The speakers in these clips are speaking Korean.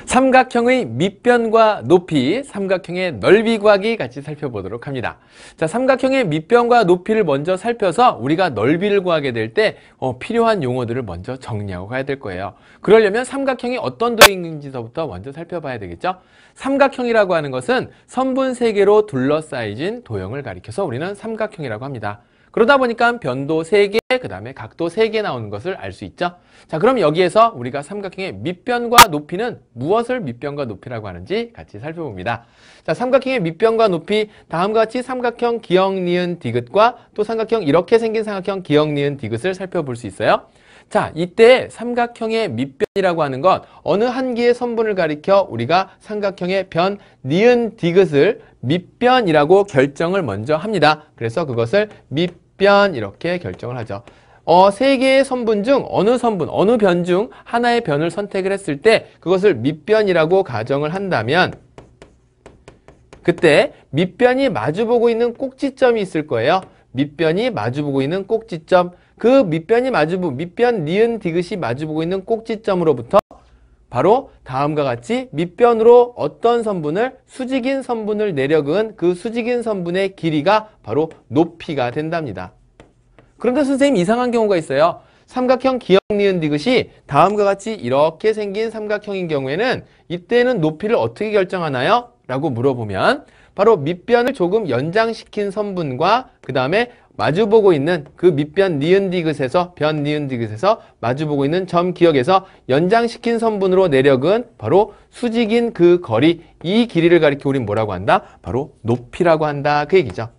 삼각형의 밑변과 높이, 삼각형의 넓이 구하기 같이 살펴보도록 합니다. 자, 삼각형의 밑변과 높이를 먼저 살펴서 우리가 넓이를 구하게 될 때 필요한 용어들을 먼저 정리하고 가야 될 거예요. 그러려면 삼각형이 어떤 도형인지서부터 먼저 살펴봐야 되겠죠? 삼각형이라고 하는 것은 선분 3개로 둘러싸여진 도형을 가리켜서 우리는 삼각형이라고 합니다. 그러다 보니까 변도 3개, 그 다음에 각도 3개 나오는 것을 알 수 있죠. 자, 그럼 여기에서 우리가 삼각형의 밑변과 높이는 무엇을 밑변과 높이라고 하는지 같이 살펴봅니다. 자, 삼각형의 밑변과 높이, 다음과 같이 삼각형 기역, 니은, 디귿과 또 삼각형 이렇게 생긴 삼각형 기역, 니은, 디귿을 살펴볼 수 있어요. 자, 이때 삼각형의 밑변이라고 하는 것, 어느 한 개의 선분을 가리켜 우리가 삼각형의 변, 니은, 디귿을 밑변이라고 결정을 먼저 합니다. 그래서 그것을 밑변 이렇게 결정을 하죠. 3개의 선분 중 어느 선분, 어느 변 중 하나의 변을 선택을 했을 때 그것을 밑변이라고 가정을 한다면 그때 밑변이 마주보고 있는 꼭지점이 있을 거예요. 밑변이 마주보고 있는 꼭지점, 그 밑변이 밑변, 니은, 디귿이 마주보고 있는 꼭지점으로부터 바로 다음과 같이 밑변으로 어떤 선분을, 수직인 선분을 내려그은 그 수직인 선분의 길이가 바로 높이가 된답니다. 그런데 선생님, 이상한 경우가 있어요. 삼각형 기역, 니은, 디귿이 다음과 같이 이렇게 생긴 삼각형인 경우에는 이때는 높이를 어떻게 결정하나요? 라고 물어보면 바로 밑변을 조금 연장시킨 선분과 그 다음에 마주보고 있는 그 밑변 니은 디귿에서 변 니은 디귿에서 마주보고 있는 점 기역에서 연장시킨 선분으로 내려근 바로 수직인 그 거리, 이 길이를 가리켜 우린 뭐라고 한다? 바로 높이라고 한다, 그 얘기죠.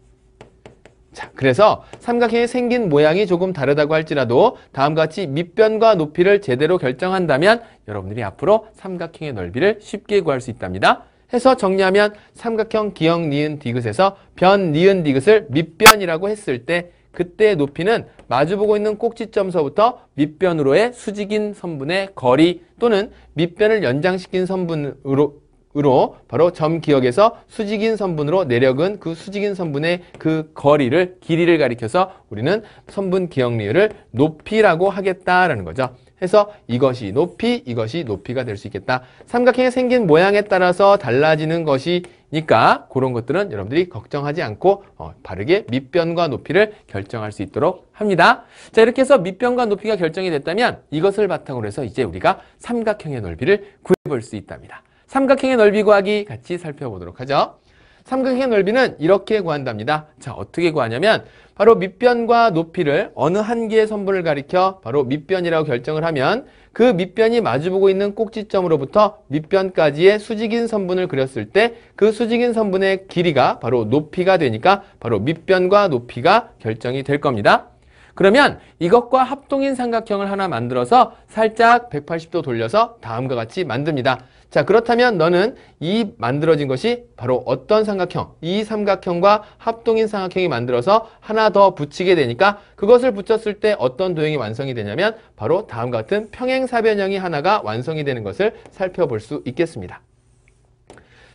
자, 그래서 삼각형이 생긴 모양이 조금 다르다고 할지라도 다음과 같이 밑변과 높이를 제대로 결정한다면 여러분들이 앞으로 삼각형의 넓이를 쉽게 구할 수 있답니다. 해서 정리하면 삼각형 기역, 니은, 디귿에서 변, 니은, 디귿을 밑변이라고 했을 때 그때의 높이는 마주보고 있는 꼭지점서부터 밑변으로의 수직인 선분의 거리 또는 밑변을 연장시킨 선분으로 바로 점 기역에서 수직인 선분으로 내려근 그 수직인 선분의 그 거리를, 길이를 가리켜서 우리는 선분 기역, 니은을 높이라고 하겠다라는 거죠. 해서 이것이 높이, 이것이 높이가 될 수 있겠다. 삼각형이 생긴 모양에 따라서 달라지는 것이니까 그런 것들은 여러분들이 걱정하지 않고 바르게 밑변과 높이를 결정할 수 있도록 합니다. 자, 이렇게 해서 밑변과 높이가 결정이 됐다면 이것을 바탕으로 해서 이제 우리가 삼각형의 넓이를 구해볼 수 있답니다. 삼각형의 넓이 구하기 같이 살펴보도록 하죠. 삼각형의 넓이는 이렇게 구한답니다. 자, 어떻게 구하냐면 바로 밑변과 높이를 어느 한 개의 선분을 가리켜 바로 밑변이라고 결정을 하면 그 밑변이 마주보고 있는 꼭지점으로부터 밑변까지의 수직인 선분을 그렸을 때 그 수직인 선분의 길이가 바로 높이가 되니까 바로 밑변과 높이가 결정이 될 겁니다. 그러면 이것과 합동인 삼각형을 하나 만들어서 살짝 180도 돌려서 다음과 같이 만듭니다. 자, 그렇다면 너는 이 만들어진 것이 바로 어떤 삼각형, 이 삼각형과 합동인 삼각형이 만들어서 하나 더 붙이게 되니까 그것을 붙였을 때 어떤 도형이 완성이 되냐면 바로 다음과 같은 평행사변형이 하나가 완성이 되는 것을 살펴볼 수 있겠습니다.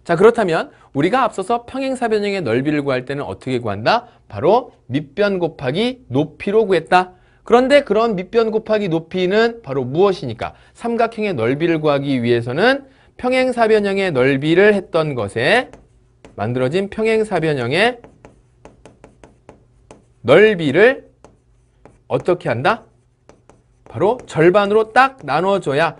자, 그렇다면 우리가 앞서서 평행사변형의 넓이를 구할 때는 어떻게 구한다? 바로 밑변 곱하기 높이로 구했다. 그런데 그런 밑변 곱하기 높이는 바로 무엇이니까? 삼각형의 넓이를 구하기 위해서는 평행사변형의 넓이를 했던 것에 만들어진 평행사변형의 넓이를 어떻게 한다? 바로 절반으로 딱 나눠줘야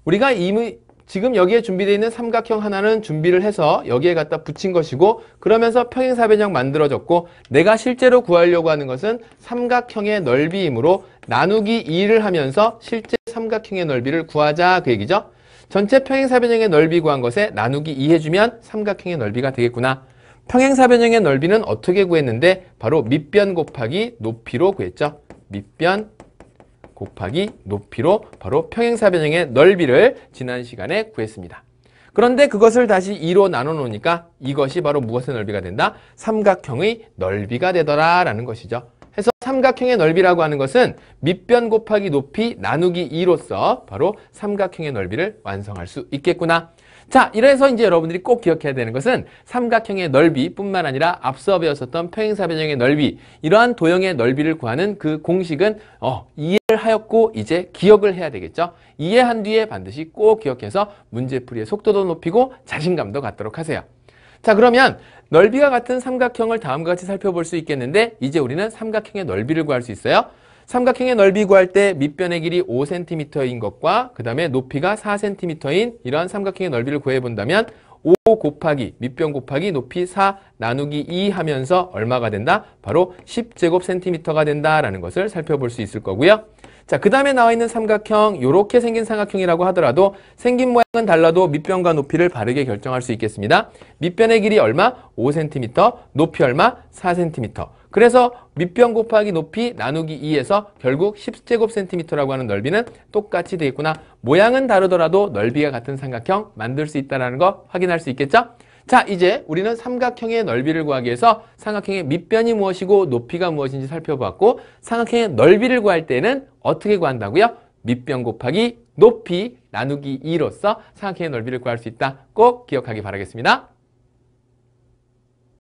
우리가 이미 지금 여기에 준비되어 있는 삼각형 하나는 준비를 해서 여기에 갖다 붙인 것이고 그러면서 평행사변형 만들어졌고 내가 실제로 구하려고 하는 것은 삼각형의 넓이이므로 나누기 2를 하면서 실제 삼각형의 넓이를 구하자, 그 얘기죠. 전체 평행사변형의 넓이 구한 것에 나누기 2 해주면 삼각형의 넓이가 되겠구나. 평행사변형의 넓이는 어떻게 구했는데 바로 밑변 곱하기 높이로 구했죠. 밑변 곱하기 높이로 바로 평행사변형의 넓이를 지난 시간에 구했습니다. 그런데 그것을 다시 2로 나눠 놓으니까 이것이 바로 무엇의 넓이가 된다? 삼각형의 넓이가 되더라 라는 것이죠. 해서 삼각형의 넓이라고 하는 것은 밑변 곱하기 높이 나누기 2로서 바로 삼각형의 넓이를 완성할 수 있겠구나. 자, 이래서 이제 여러분들이 꼭 기억해야 되는 것은 삼각형의 넓이뿐만 아니라 앞서 배웠었던 평행사 변형의 넓이, 이러한 도형의 넓이를 구하는 그 공식은 이해를 하였고 이제 기억을 해야 되겠죠. 이해한 뒤에 반드시 꼭 기억해서 문제풀이의 속도도 높이고 자신감도 갖도록 하세요. 자, 그러면 넓이가 같은 삼각형을 다음과 같이 살펴볼 수 있겠는데 이제 우리는 삼각형의 넓이를 구할 수 있어요. 삼각형의 넓이 구할 때 밑변의 길이 5cm인 것과 그 다음에 높이가 4cm인 이러한 삼각형의 넓이를 구해본다면 5 곱하기 밑변 곱하기 높이 4 나누기 2 하면서 얼마가 된다? 바로 10제곱cm가 된다라는 것을 살펴볼 수 있을 거고요. 자, 그 다음에 나와 있는 삼각형, 요렇게 생긴 삼각형이라고 하더라도 생긴 모양은 달라도 밑변과 높이를 바르게 결정할 수 있겠습니다. 밑변의 길이 얼마? 5cm, 높이 얼마? 4cm. 그래서 밑변 곱하기 높이 나누기 2에서 결국 10제곱cm라고 하는 넓이는 똑같이 되겠구나. 모양은 다르더라도 넓이가 같은 삼각형 만들 수 있다는 거 확인할 수 있겠죠? 자, 이제 우리는 삼각형의 넓이를 구하기 위해서 삼각형의 밑변이 무엇이고 높이가 무엇인지 살펴봤고 삼각형의 넓이를 구할 때는 어떻게 구한다고요? 밑변 곱하기 높이 나누기 2로서 삼각형의 넓이를 구할 수 있다. 꼭 기억하기 바라겠습니다.